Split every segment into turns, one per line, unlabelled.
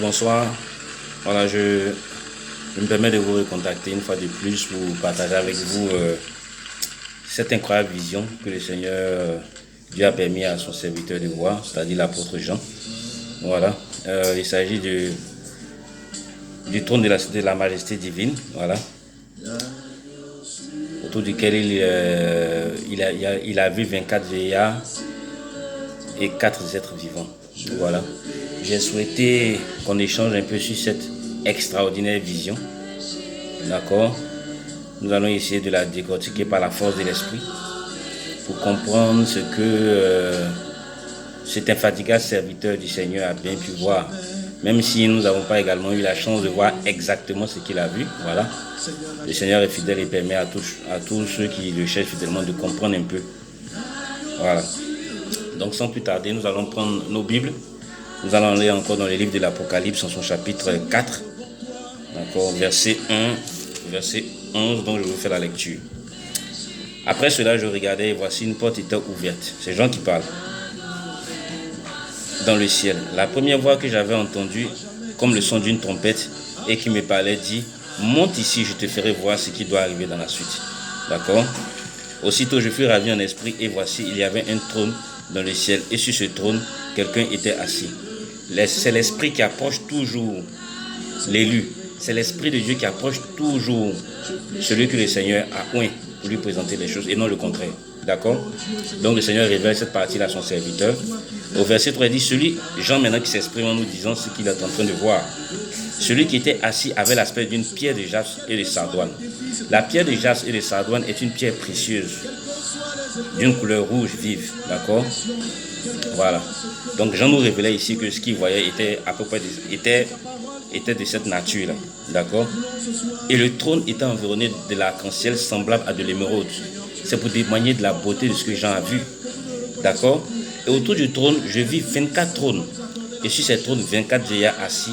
Bonsoir. Voilà, je me permets de vous recontacter une fois de plus pour partager avec vous cette incroyable vision que le Seigneur Dieu a permis à son serviteur de voir, c'est-à-dire l'apôtre Jean. Voilà, il s'agit du trône de la majesté divine, voilà, autour duquel il a vu 24 vieillards et 4 êtres vivants. Voilà. J'ai souhaité qu'on échange un peu sur cette extraordinaire vision. D'accord? Nous allons essayer de la décortiquer par la force de l'esprit pour comprendre ce que cet infatigable serviteur du Seigneur a bien pu voir. Même si nous n'avons pas également eu la chance de voir exactement ce qu'il a vu. Voilà. Le Seigneur est fidèle et permet à tous ceux qui le cherchent fidèlement de comprendre un peu. Voilà. Donc sans plus tarder, nous allons prendre nos Bibles. Nous allons aller encore dans le livre de l'Apocalypse en son chapitre 4. D'accord, verset 11, dont je vous fais la lecture. Après cela, je regardais et voici une porte était ouverte. C'est Jean qui parle. Dans le ciel. La première voix que j'avais entendue, comme le son d'une trompette, et qui me parlait, dit, monte ici, je te ferai voir ce qui doit arriver dans la suite. D'accord? Aussitôt, je fus ravi en esprit, et voici, il y avait un trône dans le ciel, et sur ce trône, quelqu'un était assis. C'est l'esprit qui approche toujours l'élu. C'est l'esprit de Dieu qui approche toujours celui que le Seigneur a oint pour lui présenter les choses, et non le contraire. D'accord? Donc le Seigneur révèle cette partie-là à son serviteur. Au verset 3, il dit, celui, Jean maintenant qui s'exprime en nous disant ce qu'il est en train de voir. Celui qui était assis avait l'aspect d'une pierre de jaspe et de sardoine. La pierre de jaspe et de sardoine est une pierre précieuse, d'une couleur rouge vive. D'accord? Voilà. Donc Jean nous révélait ici que ce qu'il voyait était à peu près était de cette nature-là. D'accord? Et le trône était environné de l'arc-en-ciel semblable à de l'émeraude. C'est pour témoigner de la beauté de ce que Jean a vu. D'accord? Et autour du trône, je vis 24 trônes. Et sur ces trônes, 24 vieillards assis,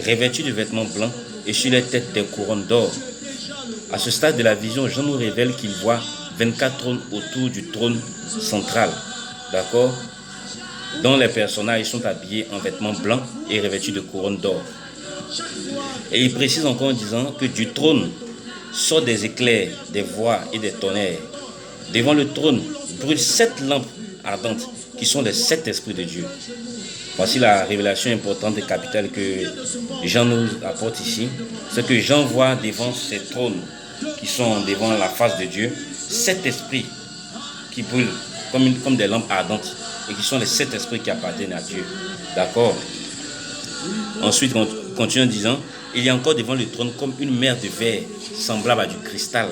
revêtus de vêtements blancs, et sur les têtes des couronnes d'or. À ce stade de la vision, Jean nous révèle qu'il voit 24 trônes autour du trône central. D'accord? Dont les personnages sont habillés en vêtements blancs et revêtus de couronnes d'or. Et il précise encore en disant que du trône sortent des éclairs, des voix et des tonnerres. Devant le trône brûlent 7 lampes ardentes qui sont les 7 esprits de Dieu. Voici la révélation importante et capitale que Jean nous apporte ici. C'est que Jean voit devant ces trônes qui sont devant la face de Dieu 7 esprits qui brûlent comme des lampes ardentes et qui sont les 7 esprits qui appartiennent à Dieu. D'accord? Ensuite, on continue en disant, il y a encore devant le trône comme une mer de verre semblable à du cristal.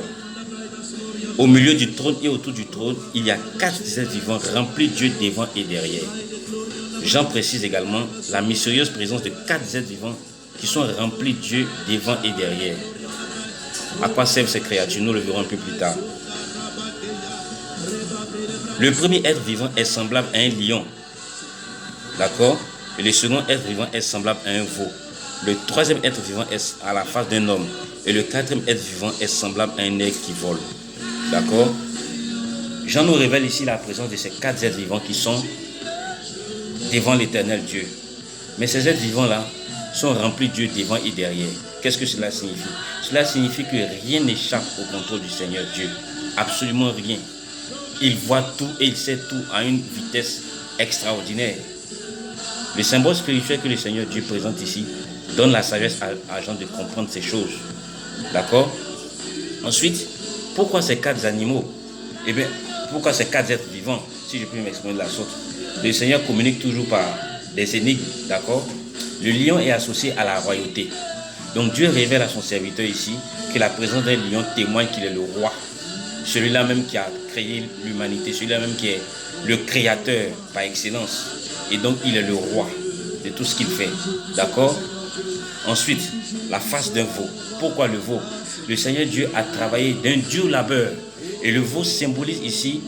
Au milieu du trône et autour du trône, il y a 4 êtres vivants remplis de Dieu devant et derrière. Jean précise également la mystérieuse présence de 4 êtres vivants qui sont remplis de Dieu devant et derrière. À quoi servent ces créatures? Nous le verrons un peu plus tard. Le premier être vivant est semblable à un lion. D'accord? Et le second être vivant est semblable à un veau. Le troisième être vivant est à la face d'un homme. Et le quatrième être vivant est semblable à un aigle qui vole. D'accord? Jean nous révèle ici la présence de ces 4 êtres vivants qui sont devant l'éternel Dieu. Mais ces êtres vivants-là sont remplis de Dieu devant et derrière. Qu'est-ce que cela signifie? Cela signifie que rien n'échappe au contrôle du Seigneur Dieu. Absolument rien. Il voit tout et il sait tout à une vitesse extraordinaire. Le symbole spirituel que le Seigneur Dieu présente ici donne la sagesse à Jean de comprendre ces choses. D'accord? Ensuite, pourquoi ces 4 animaux? Eh bien, pourquoi ces 4 êtres vivants? Si je peux m'exprimer de la sorte. Le Seigneur communique toujours par des énigmes. D'accord? Le lion est associé à la royauté. Donc Dieu révèle à son serviteur ici que la présence d'un lion témoigne qu'il est le roi. Celui-là même qui a créé l'humanité, celui-là même qui est le créateur par excellence. Et donc il est le roi de tout ce qu'il fait. D'accord? Ensuite, la face d'un veau. Pourquoi le veau? Le Seigneur Dieu a travaillé d'un dur labeur. Et le veau symbolise ici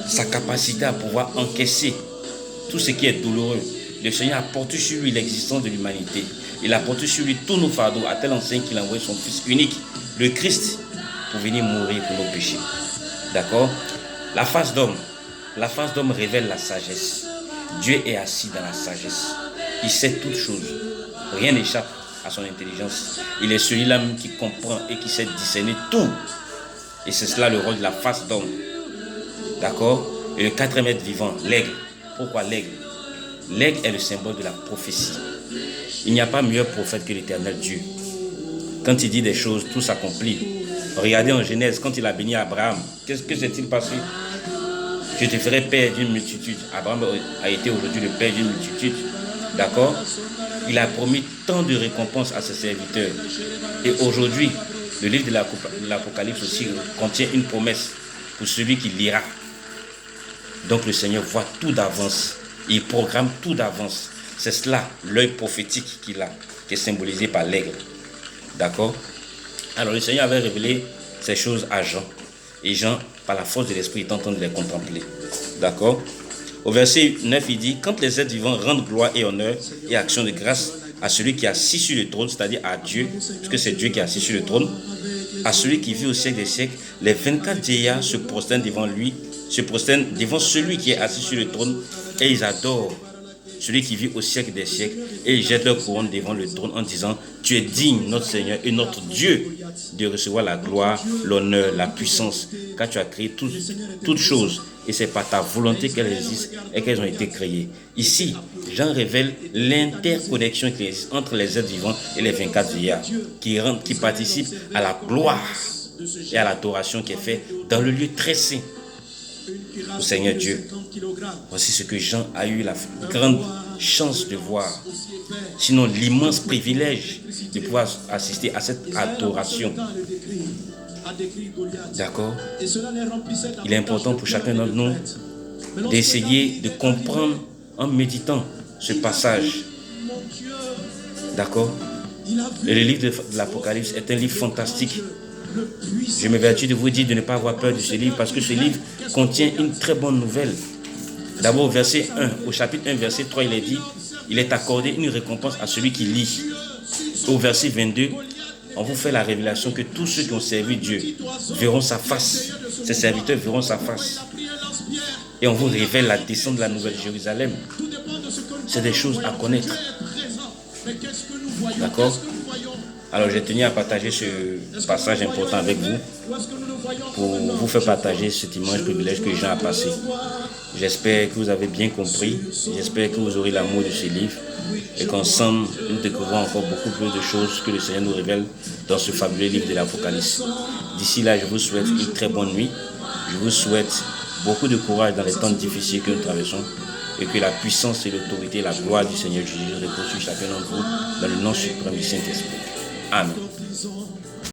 sa capacité à pouvoir encaisser tout ce qui est douloureux. Le Seigneur a porté sur lui l'existence de l'humanité. Il a porté sur lui tous nos fardeaux, à tel enseigne qu'il a envoyé son Fils unique, le Christ, pour venir mourir pour nos péchés. D'accord? La face d'homme. La face d'homme révèle la sagesse. Dieu est assis dans la sagesse. Il sait toutes choses. Rien n'échappe à son intelligence. Il est celui-là même qui comprend et qui sait discerner tout. Et c'est cela le rôle de la face d'homme. D'accord? Et le quatrième être vivant, l'aigle. Pourquoi l'aigle? L'aigle est le symbole de la prophétie. Il n'y a pas meilleur prophète que l'Éternel Dieu. Quand il dit des choses, tout s'accomplit. Regardez en Genèse, quand il a béni Abraham, qu'est-ce que s'est-il passé? Je te ferai père d'une multitude. Abraham a été aujourd'hui le père d'une multitude. D'accord? Il a promis tant de récompenses à ses serviteurs. Et aujourd'hui, le livre de l'Apocalypse aussi contient une promesse pour celui qui lira. Donc le Seigneur voit tout d'avance. Il programme tout d'avance. C'est cela, l'œil prophétique qu'il a, qui est symbolisé par l'aigle. D'accord? Alors le Seigneur avait révélé ces choses à Jean. Et Jean, par la force de l'Esprit, est en train de les contempler. D'accord? Au verset 9, il dit, quand les êtres vivants rendent gloire et honneur et action de grâce à celui qui est assis sur le trône, c'est-à-dire à Dieu, puisque c'est Dieu qui est assis sur le trône, à celui qui vit au siècle des siècles, les 24 vieillards se prosternent devant lui, se prosternent devant celui qui est assis sur le trône, et ils adorent celui qui vit au siècle des siècles, et ils jettent leur couronne devant le trône en disant, tu es digne, notre Seigneur et notre Dieu, de recevoir la gloire, l'honneur, la puissance, car tu as créé toutes choses, et c'est par ta volonté qu'elles existent et qu'elles ont été créées. Ici, Jean révèle l'interconnexion qui existe entre les êtres vivants et les 24 vieillards, qui participent à la gloire et à l'adoration qui est faite dans le lieu très saint au Seigneur Dieu. Voici ce que Jean a eu la grande chance de voir. Sinon, l'immense privilège de pouvoir assister à cette adoration. D'accord? Il est important pour chacun d'entre nous d'essayer de comprendre en méditant ce passage. D'accord? Le livre de l'Apocalypse est un livre fantastique. Je m'évertue de vous dire de ne pas avoir peur de ce livre parce que ce livre contient une très bonne nouvelle. D'abord, au chapitre 1, verset 3, il est dit, il est accordé une récompense à celui qui lit. Au verset 22, on vous fait la révélation que tous ceux qui ont servi Dieu verront sa face. Ses serviteurs verront sa face. Et on vous révèle la descente de la Nouvelle Jérusalem. C'est des choses à connaître. D'accord? Alors, j'ai tenu à partager ce passage important avec vous pour vous faire partager cet immense privilège que Jean a passé. J'espère que vous avez bien compris. J'espère que vous aurez l'amour de ce livre et qu'ensemble, nous découvrons encore beaucoup plus de choses que le Seigneur nous révèle dans ce fabuleux livre de l'Apocalypse. D'ici là, je vous souhaite une très bonne nuit. Je vous souhaite beaucoup de courage dans les temps difficiles que nous traversons et que la puissance et l'autorité et la gloire du Seigneur Jésus reposent sur chacun d'entre vous dans le nom suprême du Saint-Esprit. Amen.